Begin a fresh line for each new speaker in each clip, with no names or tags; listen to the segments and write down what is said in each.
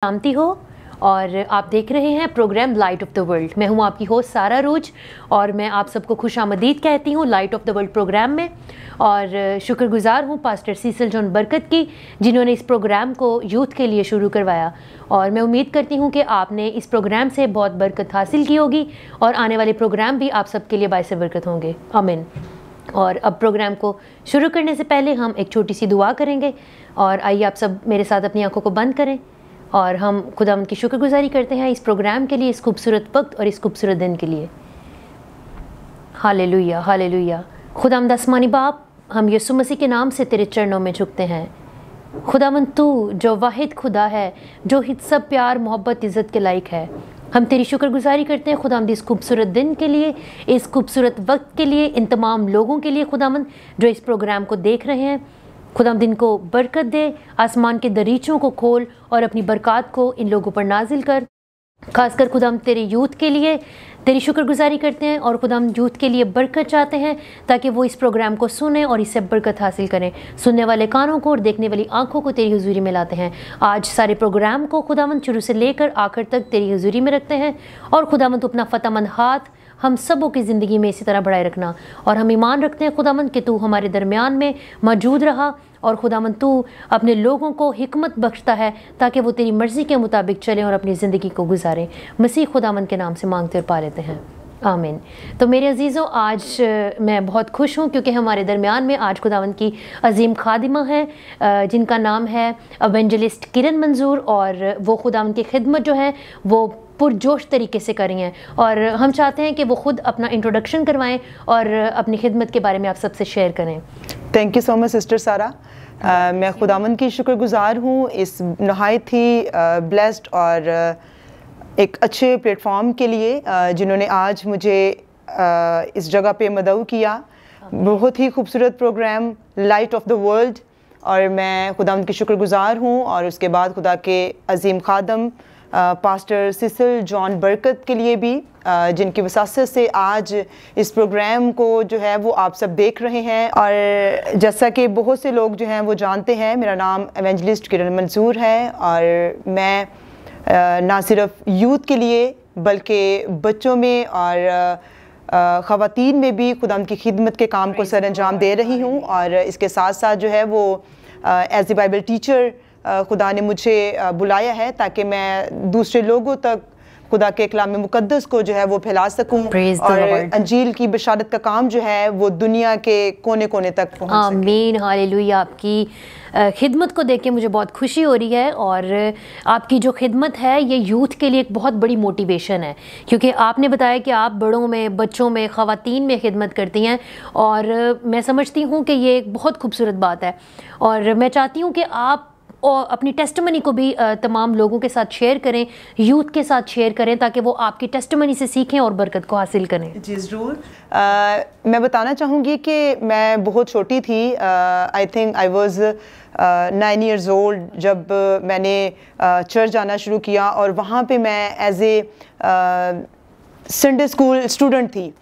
शांति हो और आप देख रहे हैं programme light of the world. मैं हूं आपकी होस्ट सारा रोज और मैं आप सबको खुशामदीद कहती हूं light of the world program में। और शुक्रगुजार हूं पास्टर सीसल जॉन बरकत की, जिन्होंने इस प्रोग्राम को यूथ के लिए शुरू करवाया। और मैं उम्मीद करती हूं कि आपने इस प्रोग्राम से बहुत बरकत हासिल की होगी और आने वाले प्रोग्राम भी आप सबके लिए बाइस बरकत होंगे। आमीन। और अब प्रोग्राम को शुरू करने से पहले हम एक छोटी सी दुआ करेंगे। और आइए आप सब मेरे साथ अपनी आंखों को बंद करें और हम खुदावंद की शुक्रगुजारी करते हैं इस प्रोग्राम के लिए, इस खूबसूरत वक्त और इस खूबसूरत दिन के लिए। Hallelujah hallelujah. खुदावंद आसमानी बाप, हम यीशु मसीह के नाम से तेरे चरणों में झुकते हैं। खुदावंद तू जो वाहिद खुदा है, जो सब प्यार मोहब्बत इज़्ज़त के लायक है, हम तेरी शुक्रगुजारी करते हैं खुदावंद इस खूबसूरत दिन के लिए, इस खूबसूरत वक्त के लिए, इन तमाम लोगों के लिए खुदावंद जो इस प्रोग्राम को देख रहे हैं। खुदावंद इनको बरकत दे, आसमान के दरीचों को खोल और अपनी बरकत को इन लोगों पर नाजिल कर। खासकर खुदावंद तेरे यूथ के लिए तेरी शुक्रगुजारी करते हैं और खुदावंद यूथ के लिए बरकत चाहते हैं ताकि वो इस प्रोग्राम को सुने और इससे बरकत हासिल करें। सुनने वाले कानों को और देखने वाली आंखों को तेरी हुजूरी में लाते हैं। आज सारे प्रोग्राम को खुदावंद शुरू से लेकर आखिर तक तेरी हुजूरी में रखते हैं और खुदावंद अपना फतेहमंद हाथ हम सबों की ज़िंदगी में इसी तरह बढ़ाए रखना। और हम ईमान रखते हैं खुदावंद कि तू हमारे दरमियान में मौजूद रहा और खुदावंद तू अपने लोगों को हिकमत बख्शता है ताकि वो तेरी मर्ज़ी के मुताबिक चलें और अपनी ज़िंदगी को गुजारें। मसीह खुदावंद के नाम से मांगते और पा लेते हैं, आमीन। तो मेरे अजीज़ों, आज मैं बहुत खुश हूँ क्योंकि हमारे दरमियान में आज खुदावंद की अजीम खादिमा है जिनका नाम है एवेंजलिस्ट किरण मंजूर। और वो खुदावंद की खिदमत जो है वो पुरजोश तरीके से करी हैं और हम चाहते हैं कि वो ख़ुद अपना इंट्रोडक्शन करवाएं और अपनी खिदमत के बारे में आप सबसे शेयर करें।
Thank you so much sister सारा। मैं खुदावंद की शुक्रगुजार हूँ इस नहायत ही ब्लेस्ड और एक अच्छे प्लेटफॉर्म के लिए जिन्होंने आज मुझे इस जगह पे मदऊ किया। बहुत ही खूबसूरत programme light of the world, और मैं खुदावंद की शुक्रगुजार हूँ। और उसके बाद खुदा के अजीम खादम पास्टर सीसल जॉन बरकत के लिए भी जिनकी वसासत से आज इस प्रोग्राम को जो है वो आप सब देख रहे हैं। और जैसा कि बहुत से लोग जो हैं वो जानते हैं, मेरा नाम एवेंजलिस्ट किरण मंसूर है और मैं ना सिर्फ यूथ के लिए बल्कि बच्चों में और ख़वातीन में भी खुदावंद की खिदमत के काम को सर अंजाम दे रही हूँ। और इसके साथ साथ जो है वो एज ए बाइबल टीचर खुदा ने मुझे बुलाया है ताकि मैं दूसरे लोगों तक खुदा के कलाम मुकद्दस को जो है वो फैला सकूं और अंजील की बशारत का काम जो है वो दुनिया के कोने कोने तक पहुंच सके।
आमीन हालेलुया। आपकी खिदमत को देख के मुझे बहुत खुशी हो रही है और आपकी जो खिदमत है ये यूथ के लिए एक बहुत बड़ी मोटिवेशन है, क्योंकि आपने बताया कि आप बड़ों में, बच्चों में, ख़वातीन में खिदमत करती हैं और मैं समझती हूँ कि ये एक बहुत खूबसूरत बात है। और मैं चाहती हूँ कि आप और अपनी टेस्टमनी को भी तमाम लोगों के साथ शेयर करें, यूथ के साथ शेयर करें ताकि वो आपकी टेस्टमनी से सीखें और बरकत को हासिल करें।
जी ज़रूर। मैं बताना चाहूँगी कि मैं बहुत छोटी थी, I think I was 9 years old जब मैंने चर्च जाना शुरू किया। और वहाँ पे मैं as a Sunday school student थी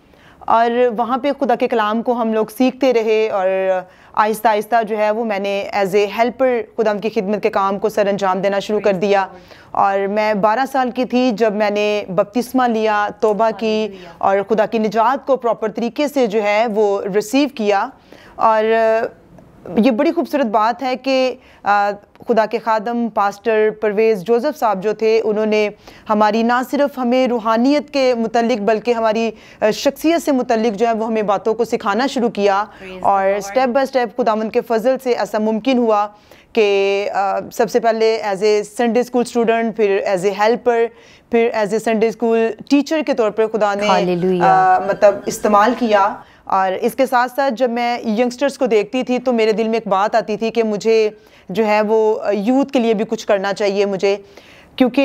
और वहाँ पे खुदा के कलाम को हम लोग सीखते रहे और आहिस्ता आहिस्ता जो है वो मैंने एज ए हेल्पर खुदावंद की खिदमत के काम को सर अंजाम देना शुरू कर दिया। और मैं 12 साल की थी जब मैंने बपतिस्मा लिया, तौबा की और खुदा की निजात को प्रॉपर तरीके से जो है वो रिसीव किया। और ये बड़ी खूबसूरत बात है कि खुदा के खादम पास्टर परवेज़ जोसेफ साहब जो थे, उन्होंने हमारी ना सिर्फ हमें रूहानियत के मुतल्लिक बल्कि हमारी शख्सियत से मुतल्लिक जो है वो हमें बातों को सिखाना शुरू किया। और स्टेप बाय स्टेप खुदावंद के फजल से ऐसा मुमकिन हुआ कि सबसे पहले as a Sunday school student, फिर एज ए हेल्पर, फिर as a Sunday school teacher के तौर पर खुदा ने मतलब इस्तेमाल किया। और इसके साथ साथ जब मैं यंगस्टर्स को देखती थी तो मेरे दिल में एक बात आती थी कि मुझे जो है वो यूथ के लिए भी कुछ करना चाहिए मुझे, क्योंकि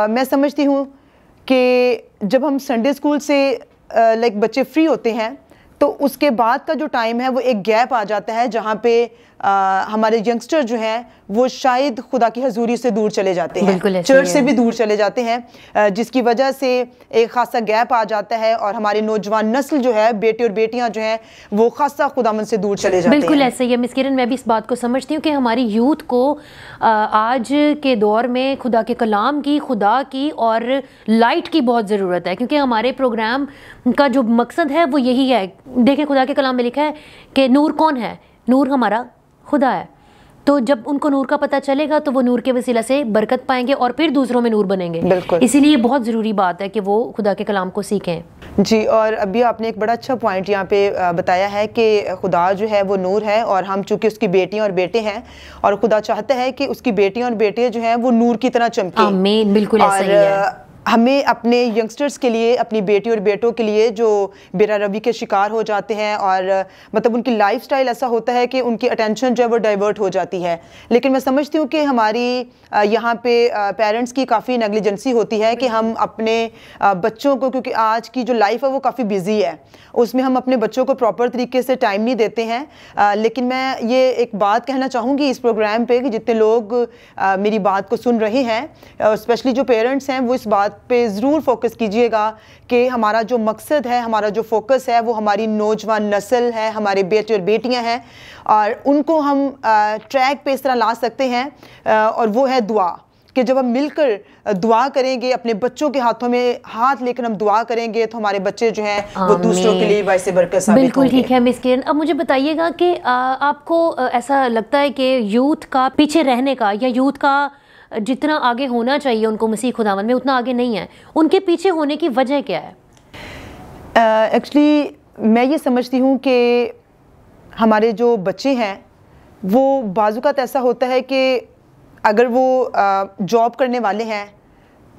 मैं समझती हूँ कि जब हम संडे स्कूल से लाइक बच्चे फ्री होते हैं तो उसके बाद का जो टाइम है वो एक गैप आ जाता है जहाँ पे हमारे यंगस्टर जो हैं वो शायद खुदा की हजूरी से दूर चले जाते हैं, चर्च से भी दूर चले जाते हैं, जिसकी वजह से एक खासा गैप आ जाता है और हमारी नौजवान नस्ल जो है, बेटे और बेटियां जो हैं वो खासा खुदावंद से दूर चले जाते हैं।
बिल्कुल ऐसे ही है मिस किरण, मैं भी इस बात को समझती हूँ कि हमारी यूथ को आज के दौर में खुदा के कलाम की, खुदा की और लाइट की बहुत ज़रूरत है, क्योंकि हमारे प्रोग्राम का जो मकसद है वो यही है। देखिए खुदा के कलाम में लिखा है कि नूर कौन है? नूर हमारा खुदा है। तो जब उनको नूर का पता चलेगा तो वो नूर के वसीला से बरकत पाएंगे और फिर दूसरों में नूर बनेंगे। इसीलिए बहुत ज़रूरी बात है कि वो खुदा के कलाम को सीखें।
जी, और अभी आपने एक बड़ा अच्छा पॉइंट यहाँ पे बताया है कि खुदा जो है वो नूर है और हम चूँकि उसकी बेटियाँ और बेटे हैं और खुदा चाहता है कि उसकी बेटियाँ और बेटे जो हैं वो नूर की तरह चमके।
आमीन, बिल्कुल ऐसा ही है।
हमें अपने यंगस्टर्स के लिए, अपनी बेटी और बेटों के लिए जो बेरा रवि के शिकार हो जाते हैं और मतलब उनकी लाइफस्टाइल ऐसा होता है कि उनकी अटेंशन जो है वो डाइवर्ट हो जाती है, लेकिन मैं समझती हूँ कि हमारी यहाँ पे पेरेंट्स की काफ़ी नेग्लिजेंसी होती है कि हम अपने बच्चों को, क्योंकि आज की जो लाइफ है वो काफ़ी बिजी है, उसमें हम अपने बच्चों को प्रॉपर तरीके से टाइम नहीं देते हैं। लेकिन मैं ये एक बात कहना चाहूँगी इस प्रोग्राम पे कि जितने लोग मेरी बात को सुन रहे हैं, स्पेशली जो पेरेंट्स हैं, वो इस बात पे ज़रूर फोकस कीजिएगा कि हमारा जो मकसद है, हमारा जो फोकस है वो हमारी नौजवान नस्ल है, हमारे बेटे और बेटियां हैं और उनको हम ट्रैक पे इस तरह ला सकते हैं और वो है दुआ, कि जब हम मिलकर दुआ करेंगे, अपने बच्चों के हाथों में हाथ लेकर हम दुआ करेंगे तो हमारे बच्चे जो हैं वो दूसरों के लिए बाइसे बरकत साबित होंगे।
बिल्कुल ठीक है मिस किरण। अब मुझे बताइएगा कि आपको ऐसा लगता है कि यूथ का पीछे रहने का या यूथ का जितना आगे होना चाहिए उनको मसीह खुदावंद में उतना आगे नहीं है, उनके पीछे होने की वजह क्या है?
एक्चुअली मैं ये समझती हूँ कि हमारे जो बच्चे हैं वो बाज़ुकात ऐसा होता है कि अगर वो जॉब करने वाले हैं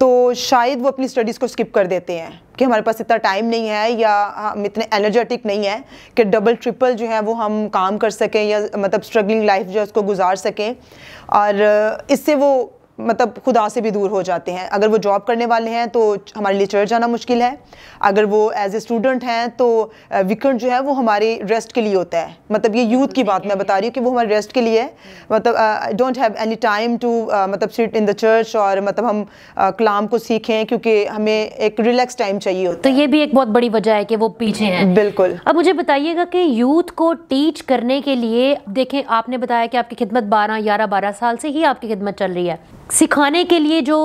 तो शायद वो अपनी स्टडीज़ को स्किप कर देते हैं कि हमारे पास इतना टाइम नहीं है या हम इतने एनर्जेटिक नहीं है कि डबल ट्रिपल जो है वो हम काम कर सकें या मतलब स्ट्रगलिंग लाइफ जो है उसको गुजार सकें, और इससे वो मतलब खुदा से भी दूर हो जाते हैं। अगर वो जॉब करने वाले हैं तो हमारे लिए चर्च जाना मुश्किल है, अगर वो एज ए स्टूडेंट हैं तो वीकेंड जो है वो हमारे रेस्ट के लिए होता है। मतलब ये यूथ की बात मैं बता रही हूँ कि वो हमारे रेस्ट के लिए है, मतलब I don't have any time to मतलब सिट इन द चर्च और मतलब हम कलाम को सीखें, क्योंकि हमें एक रिलैक्स टाइम चाहिए होता है।
तो ये भी एक बहुत बड़ी वजह है कि वो पीछे हैं।
बिल्कुल।
अब मुझे बताइएगा कि यूथ को टीच करने के लिए, देखें आपने बताया कि आपकी खिदमत 11 साल से ही आपकी खिदमत चल रही है, सिखाने के लिए जो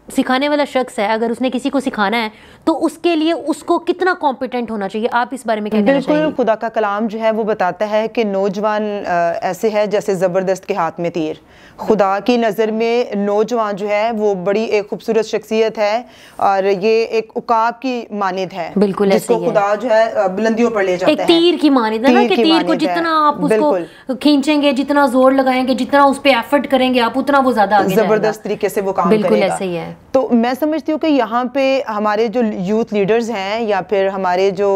सिखाने वाला शख्स है, अगर उसने किसी को सिखाना है तो उसके लिए उसको कितना कॉम्पिटेंट होना चाहिए, आप इस बारे में क्या कहना चाहिए?
बिल्कुल, खुदा का कलाम जो है वो बताता है कि नौजवान ऐसे है जैसे ज़बरदस्त के हाथ में तीर। खुदा की नज़र में नौजवान जो है वो बड़ी एक खूबसूरत शख्सियत है और ये एक उकाब की मानिद है।
बिल्कुल,
जिसको खुदा जो है बुलंदियों पर ले जाता है।
एक तीर की मानिद है ना, कि तीर को जितना आप उसको खींचेंगे, जितना जोर लगाएंगे, जितना उस पर एफर्ट करेंगे आप, उतना वो ज्यादा
जबरदस्त तरीके से वो काम करेगा।
बिल्कुल ऐसे ही है।
तो मैं समझती हूँ कि यहाँ पे हमारे जो यूथ लीडर्स हैं या फिर हमारे जो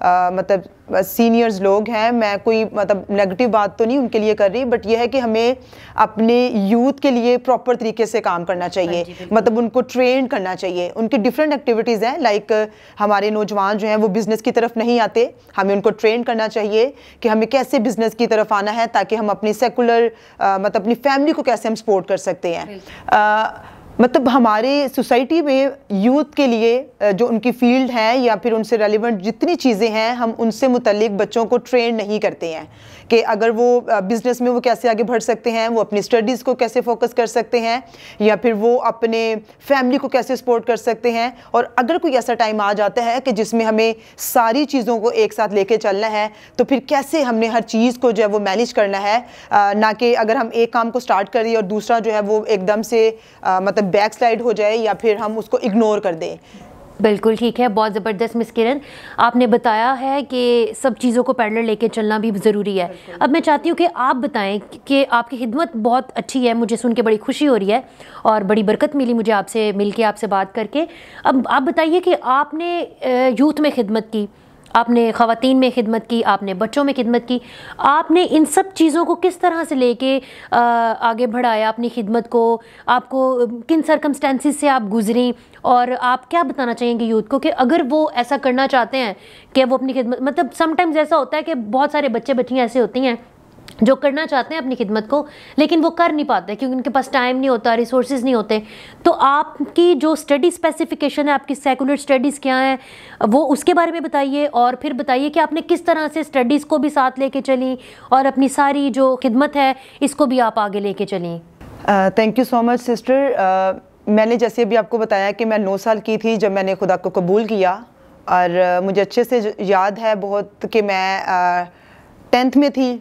मतलब सीनियर्स लोग हैं, मैं कोई मतलब नेगेटिव बात तो नहीं उनके लिए कर रही, बट ये है कि हमें अपने यूथ के लिए प्रॉपर तरीके से काम करना चाहिए, मतलब उनको ट्रेन करना चाहिए। उनकी डिफरेंट एक्टिविटीज़ हैं, लाइक हमारे नौजवान जो हैं वो बिज़नेस की तरफ नहीं आते, हमें उनको ट्रेन करना चाहिए कि हमें कैसे बिज़नेस की तरफ आना है ताकि हम अपनी सेकुलर मतलब अपनी फैमिली को कैसे हम सपोर्ट कर सकते हैं। मतलब हमारे सोसाइटी में यूथ के लिए जो उनकी फील्ड है या फिर उनसे रेलिवेंट जितनी चीज़ें हैं, हम उनसे मुतल्लिक बच्चों को ट्रेन नहीं करते हैं कि अगर वो बिज़नेस में वो कैसे आगे बढ़ सकते हैं, वो अपनी स्टडीज़ को कैसे फोकस कर सकते हैं, या फिर वो अपने फैमिली को कैसे सपोर्ट कर सकते हैं। और अगर कोई ऐसा टाइम आ जाता है कि जिसमें हमें सारी चीज़ों को एक साथ लेके चलना है, तो फिर कैसे हमने हर चीज़ को जो है वो मैनेज करना है, ना कि अगर हम एक काम को स्टार्ट करें और दूसरा जो है वो एकदम से मतलब बैक स्लाइड हो जाए या फिर हम उसको इग्नोर कर दें।
बिल्कुल ठीक है, बहुत ज़बरदस्त मिस किरण आपने बताया है कि सब चीज़ों को पैरेलल लेके चलना भी ज़रूरी है। अब मैं चाहती हूँ कि आप बताएं कि आपकी खिदमत बहुत अच्छी है, मुझे सुन के बड़ी खुशी हो रही है और बड़ी बरकत मिली मुझे आपसे मिल के, आपसे बात करके। अब आप बताइए कि आपने यूथ में खिदमत की, आपने ख़वातीन में खिदमत की, आपने बच्चों में खिदमत की, आपने इन सब चीज़ों को किस तरह से लेके आगे बढ़ाया अपनी खिदमत को? आपको किन सर्कमस्टेंसेस से आप गुजरी, और आप क्या बताना चाहेंगे यूथ को कि अगर वो ऐसा करना चाहते हैं कि वो अपनी खिदमत, मतलब समटाइम्स ऐसा होता है कि बहुत सारे बच्चे बच्चियाँ ऐसे होती हैं जो करना चाहते हैं अपनी खिदमत को, लेकिन वो कर नहीं पाते क्योंकि उनके पास टाइम नहीं होता, रिसोर्सेज नहीं होते। तो आपकी जो स्टडी स्पेसिफिकेशन है, आपकी सेकुलर स्टडीज़ क्या हैं, वो उसके बारे में बताइए, और फिर बताइए कि आपने किस तरह से स्टडीज़ को भी साथ लेके चली और अपनी सारी जो खिदमत है इसको भी आप आगे लेके चली।
Thank you so much sister. मैंने जैसे अभी आपको बताया कि मैं 9 साल की थी जब मैंने खुदा को कबूल किया, और मुझे अच्छे से याद है बहुत कि मैं 10th में थी,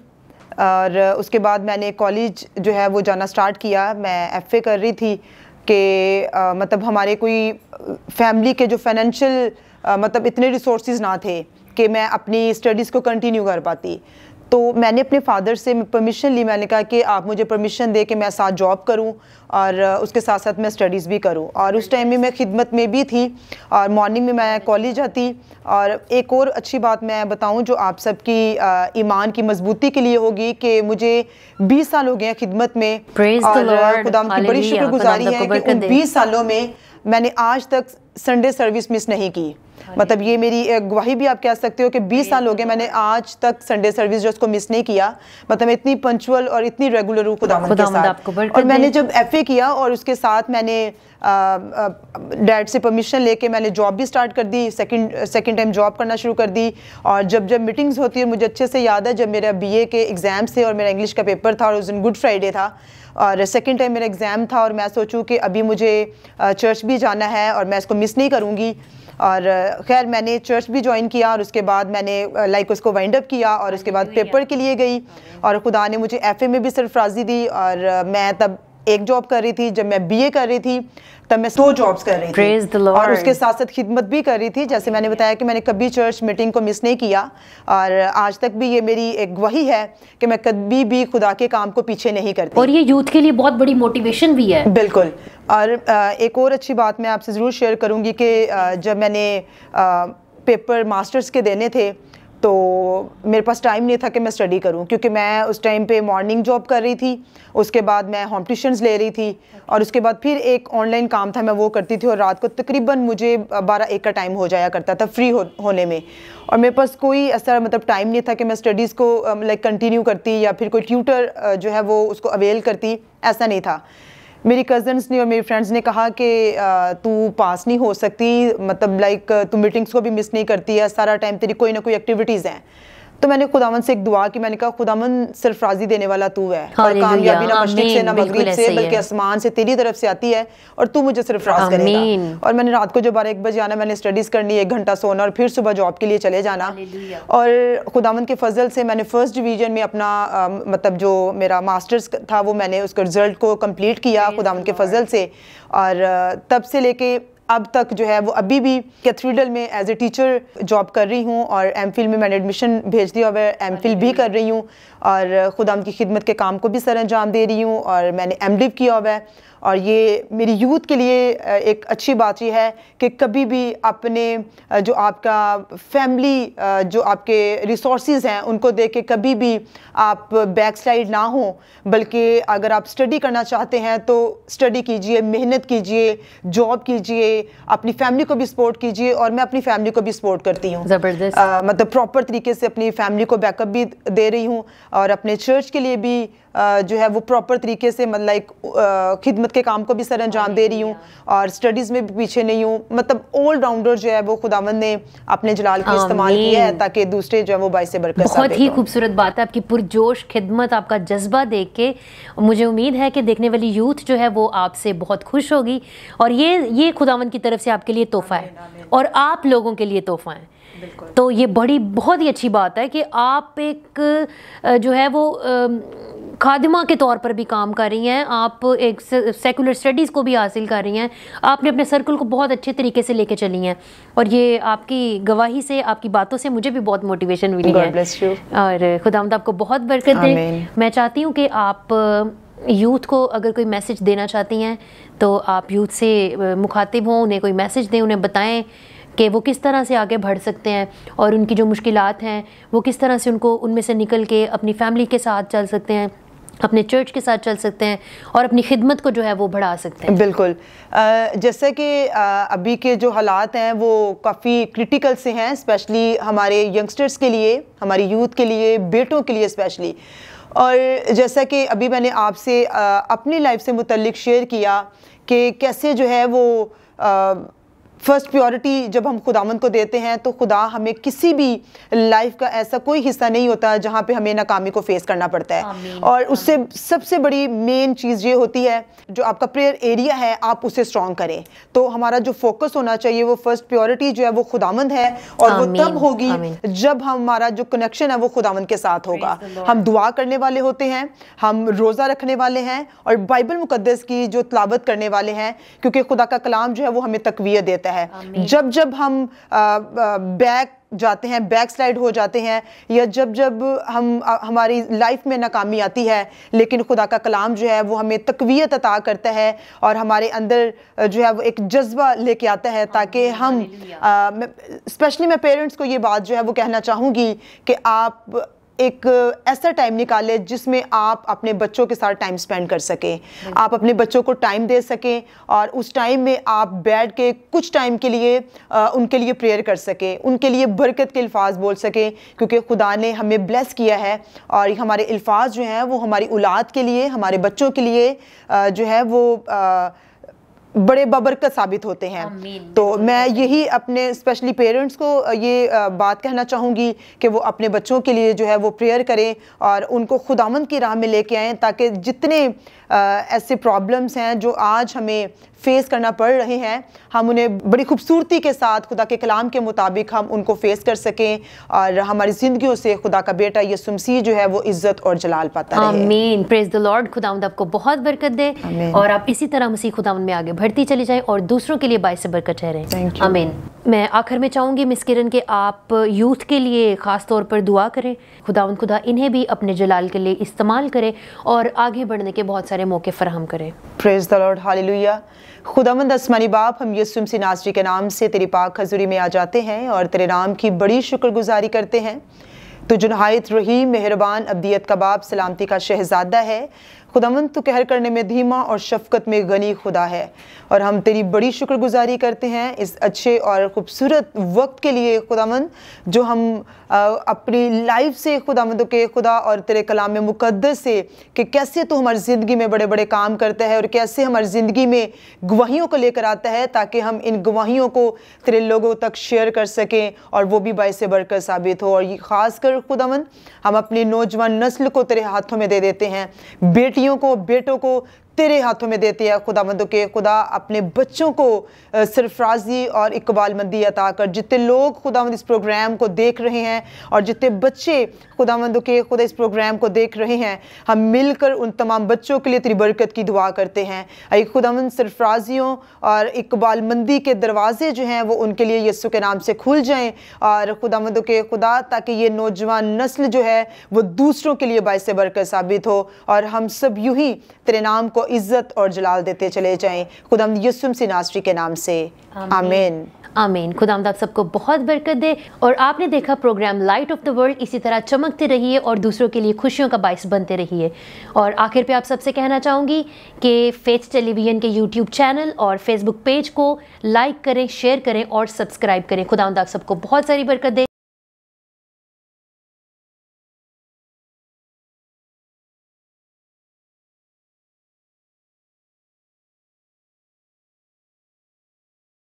और उसके बाद मैंने कॉलेज जो है वो जाना स्टार्ट किया। मैं एफए कर रही थी कि मतलब हमारे कोई फैमिली के जो फाइनेंशियल मतलब इतने रिसोर्सेज ना थे कि मैं अपनी स्टडीज़ को कंटिन्यू कर पाती। तो मैंने अपने फादर से परमिशन ली। मैंने कहा कि आप मुझे परमिशन दे कि मैं साथ जॉब करूं और उसके साथ साथ मैं स्टडीज़ भी करूं। और उस टाइम में मैं खिदमत में भी थी, और मॉर्निंग में मैं कॉलेज जाती। और एक और अच्छी बात मैं बताऊं जो आप सबकी ईमान की मजबूती के लिए होगी कि मुझे 20 साल हो गए हैं खिदमत में, और खुदा की बड़ी शुक्रगुजारी है कि उन 20 सालों में मैंने आज तक संडे सर्विस मिस नहीं की। मतलब ये मेरी गवाही भी आप कह सकते हो कि 20 साल हो गए मैंने आज तक संडे सर्विस जो उसको मिस नहीं किया। मतलब मैं इतनी पंचुअल और इतनी रेगुलर हूँ खुदावंद के साथ। और मैंने जब एफए किया और उसके साथ मैंने डैड से परमिशन लेके मैंने जॉब भी स्टार्ट कर दी, सेकंड टाइम जॉब करना शुरू कर दी। और जब मीटिंग्स होती है, मुझे अच्छे से याद है जब मेरा बीए के एग्ज़ाम्स थे और मेरा इंग्लिश का पेपर था और उस दिन गुड फ्राइडे था और सेकंड टाइम मेरा एग्ज़ाम था, और मैं सोचूं कि अभी मुझे चर्च भी जाना है और मैं इसको मिस नहीं करूँगी। और खैर मैंने चर्च भी ज्वाइन किया और उसके बाद मैंने लाइक उसको वाइंड अप किया और उसके बाद पेपर के लिए गई, और खुदा ने मुझे एफए में भी सरफराजी दी। और मैं तब एक जॉब कर रही थी, जब मैं बीए कर रही थी तब मैं 2 जॉब्स कर रही थी, और उसके साथ साथ खिदमत भी कर रही थी। जैसे मैंने बताया कि मैंने कभी चर्च मीटिंग को मिस नहीं किया, और आज तक भी ये मेरी एक गवाही है कि मैं कभी भी खुदा के काम को पीछे नहीं करती।
और ये यूथ के लिए बहुत बड़ी मोटिवेशन भी है।
बिल्कुल। और एक और अच्छी बात मैं आपसे ज़रूर शेयर करूँगी कि जब मैंने पेपर मास्टर्स के देने थे तो मेरे पास टाइम नहीं था कि मैं स्टडी करूं, क्योंकि मैं उस टाइम पे मॉर्निंग जॉब कर रही थी, उसके बाद मैं होम ट्यूशन्स ले रही थी, और उसके बाद फिर एक ऑनलाइन काम था मैं वो करती थी, और रात को तकरीबन मुझे 12-1 का टाइम हो जाया करता था फ्री होने में। और मेरे पास कोई ऐसा मतलब टाइम नहीं था कि मैं स्टडीज़ को लाइक कंटिन्यू करती या फिर कोई ट्यूटर जो है वो उसको अवेल करती, ऐसा नहीं था। मेरी कज़न्स ने और मेरी फ्रेंड्स ने कहा कि तू पास नहीं हो सकती, मतलब लाइक तू मीटिंग्स को भी मिस नहीं करती है, सारा टाइम तेरी कोई ना कोई एक्टिविटीज़ हैं। तो मैंने खुदावंद से एक दुआ की, मैंने कहा खुदावंद सरफराजी देने वाला तू है, और कामयाबी ना मशरिक से ना मगरिब से बल्कि आसमान से तेरी तरफ से आती है, और तू मुझे सरफराज करेगा। और मैंने रात को जब 12-1 बजे आना, मैंने स्टडीज़ करनी, 1 घंटा सोना और फिर सुबह जॉब के लिए चले जाना। और खुदावंद के फजल से मैंने फर्स्ट डिवीजन में अपना मतलब जो मेरा मास्टर्स था वो मैंने उसका रिजल्ट को कम्प्लीट किया खुदावंद के फजल से। और तब से लेके अब तक जो है वो अभी भी कैथेड्रल में एज ए टीचर जॉब कर रही हूँ, और एमफिल में मैंने एडमिशन भेज दिया हुआ है, एमफिल भी कर रही हूँ, और खुदावंद की खिदमत के काम को भी सर अंजाम दे रही हूँ, और मैंने एमडिव किया हुआ है। और ये मेरी यूथ के लिए एक अच्छी बात ये है कि कभी भी अपने जो आपका फैमिली जो आपके रिसोर्सेज हैं उनको देख के कभी भी आप बैकस्लाइड ना हो, बल्कि अगर आप स्टडी करना चाहते हैं तो स्टडी कीजिए, मेहनत कीजिए, जॉब कीजिए, अपनी फैमिली को भी सपोर्ट कीजिए। और मैं अपनी फैमिली को भी सपोर्ट करती हूँ,
ज़बरदस्त।
मतलब प्रॉपर तरीके से अपनी फैमिली को बैकअप भी दे रही हूँ, और अपने चर्च के लिए भी जो है वो प्रॉपर तरीके से मतलब लाइक खिदमत के काम को भी सर अंजाम दे रही हूँ, और स्टडीज़ में भी पीछे नहीं हूँ। मतलब ऑल राउंडर जो है वो खुदावंद ने अपने जलाल को इस्तेमाल किया है ताकि दूसरे जो है वो बाइसे बरकत।
बहुत ही खूबसूरत बात है आपकी पुरजोश खिदमत, आपका जज्बा देख के मुझे उम्मीद है कि देखने वाली यूथ जो है वो आपसे बहुत खुश होगी, और ये खुदावंद की तरफ से आपके लिए तोहफा है और आप लोगों के लिए तोहफा है। तो ये बहुत ही अच्छी बात है कि आप एक जो है वो खादिमा के तौर पर भी काम कर रही हैं, आप एक सेकुलर स्टडीज़ को भी हासिल कर रही हैं, आपने अपने सर्कल को बहुत अच्छे तरीके से लेके चली हैं, और ये आपकी गवाही से, आपकी बातों से मुझे भी बहुत मोटिवेशन मिली है। और खुदावंद आपको बहुत बरकत दे। मैं चाहती हूँ कि आप यूथ को अगर कोई मैसेज देना चाहती हैं तो आप यूथ से मुखातिब हों, उन्हें कोई मैसेज दें, उन्हें बताएं कि वो किस तरह से आगे बढ़ सकते हैं और उनकी जो मुश्किलात हैं वो किस तरह से उनको उनमें से निकल के अपनी फैमिली के साथ चल सकते हैं, अपने चर्च के साथ चल सकते हैं और अपनी खिदमत को जो है वो बढ़ा सकते हैं।
बिल्कुल, जैसे कि अभी के जो हालात हैं वो काफ़ी क्रिटिकल से हैं, स्पेशली हमारे यंगस्टर्स के लिए, हमारी यूथ के लिए, बेटों के लिए स्पेशली। और जैसा कि अभी मैंने आपसे अपनी लाइफ से मुतल्लिक शेयर किया कि कैसे जो है वो फर्स्ट प्योरिटी जब हम खुदावंद को देते हैं तो खुदा हमें किसी भी लाइफ का ऐसा कोई हिस्सा नहीं होता जहाँ पे हमें नाकामी को फेस करना पड़ता है। और उससे सबसे बड़ी मेन चीज़ ये होती है, जो आपका प्रेयर एरिया है आप उसे स्ट्रॉन्ग करें। तो हमारा जो फोकस होना चाहिए वो फर्स्ट प्योरिटी जो है वो खुदावंद है, और वो तब होगी जब हमारा जो कनेक्शन है वो खुदावंद के साथ होगा। हम दुआ करने वाले होते हैं, हम रोज़ा रखने वाले हैं और बाइबल मुकद्दस की जो तिलावत करने वाले हैं, क्योंकि खुदा का कलाम जो है वो हमें तकवीयत देता है। जब जब हम बैक जाते हैं, बैक स्लाइड हो जाते हैं, या जब जब हमारी लाइफ में नाकामी आती है, लेकिन खुदा का कलाम जो है वो हमें तकवीयत अता करता है और हमारे अंदर जो है वो एक जज्बा लेके आता है, ताकि हम स्पेशली मैं पेरेंट्स को ये बात जो है वो कहना चाहूँगी कि आप एक ऐसा टाइम निकाले जिसमें आप अपने बच्चों के साथ टाइम स्पेंड कर सकें, आप अपने बच्चों को टाइम दे सकें और उस टाइम में आप बैठ के कुछ टाइम के लिए उनके लिए प्रेयर कर सकें, उनके लिए बरकत के अल्फाज बोल सकें, क्योंकि खुदा ने हमें ब्लेस किया है और हमारे अल्फाज जो हैं वो हमारी औलाद के लिए, हमारे बच्चों के लिए जो है वो बड़े बबरकत साबित होते हैं। तो मैं यही अपने स्पेशली पेरेंट्स को ये बात कहना चाहूँगी कि वो अपने बच्चों के लिए जो है वो प्रेयर करें और उनको खुदावंद की राह में लेके आएँ, ताकि जितने ऐसे प्रॉब्लम्स हैं जो आज हमें फेस करना पड़ रहे हैं, हम उन्हें बड़ी खूबसूरती के साथ खुदा के कलाम के मुताबिक हम उनको फेस कर सकें और हमारी ज़िंदगियों से खुदा का बेटा यीशु मसीह जो है वो इज़्ज़त और जलाल पाता रहे।
आमीन। Praise the Lord. खुदावंद आपको बहुत बरकत दे और आप इसी तरह मसीह खुदावंद में आगे बढ़ती चली जाएं और दूसरों के लिए बाइस बरकत ठहरें। आमीन। मैं आखिर में चाहूँगी मिस किरण के आप यूथ के लिए ख़ास तौर पर दुआ करें, खुदावंद खुदा इन्हें भी अपने जलाल के लिए इस्तेमाल करे और आगे बढ़ने के बहुत सारे मौके फराहम करे।
Praise the Lord, hallelujah. खुदावंद आसमानी बाप, हम यीशु मसीह नासरी के नाम से तेरी पाक हजूरी में आ जाते हैं और तेरे नाम की बड़ी शुक्रगुजारी करते हैं। तू जो नहायत रहीम, मेहरबान, अब्दियत का बाप, सलामती का शहजादा है। खुदावंद तू कहर करने में धीमा और शफकत में गनी खुदा है, और हम तेरी बड़ी शुक्रगुजारी करते हैं इस अच्छे और ख़ूबसूरत वक्त के लिए खुदावंद, जो हम अपनी लाइफ से खुदावंद के खुदा और तेरे कलाम में मुकद्दस से कि कैसे तू हमारी ज़िंदगी में बड़े बड़े काम करता है और कैसे हमारी ज़िंदगी में गवाहियों को लेकर आता है, ताकि हम इन गवाहियों को तेरे लोगों तक शेयर कर सकें और वो भी बाइस बरकत साबित हो। और ये ख़ास कर खुदावंद हम अपनी नौजवान नस्ल को तेरे हाथों में दे देते हैं, बेटियों को, बेटों को तेरे हाथों में देते हैं खुदावंद के खुदा। अपने बच्चों को सरफराजी और इकबालमंदी अता कर। जितने लोग खुदावंद इस प्रोग्राम को देख रहे हैं और जितने बच्चे खुदावंद के खुदा इस प्रोग्राम को देख रहे हैं, हम मिलकर उन तमाम बच्चों के लिए तेरी बरकत की दुआ करते हैं। आई खुदावंद सरफराजियों और इकबालमंदी के दरवाजे जो हैं वो उनके लिए यीशु के नाम से खुल जाएं और खुदावंद के खुदा, ताकि ये नौजवान नस्ल जो है वो दूसरों के लिए बाइस बरकत साबित हो और हम सब यूं ही तेरे नाम को इज्जत और जलाल देते चले जाएं, खुदावंद यीशु मसीह नासरी के नाम से। आमीन।
आमीन। खुदावंद आप सबको बहुत बरकत दे। और आपने देखा programme light of the world, इसी तरह चमकते रहिए और दूसरों के लिए खुशियों का बाइस बनते रहिए। और आखिर पे आप सबसे कहना चाहूँगी कि फेथ टेलीविजन के यूट्यूब चैनल और फेसबुक पेज को लाइक करें, शेयर करें और सब्सक्राइब करें। खुदावंद आप सबको बहुत सारी बरकत दे।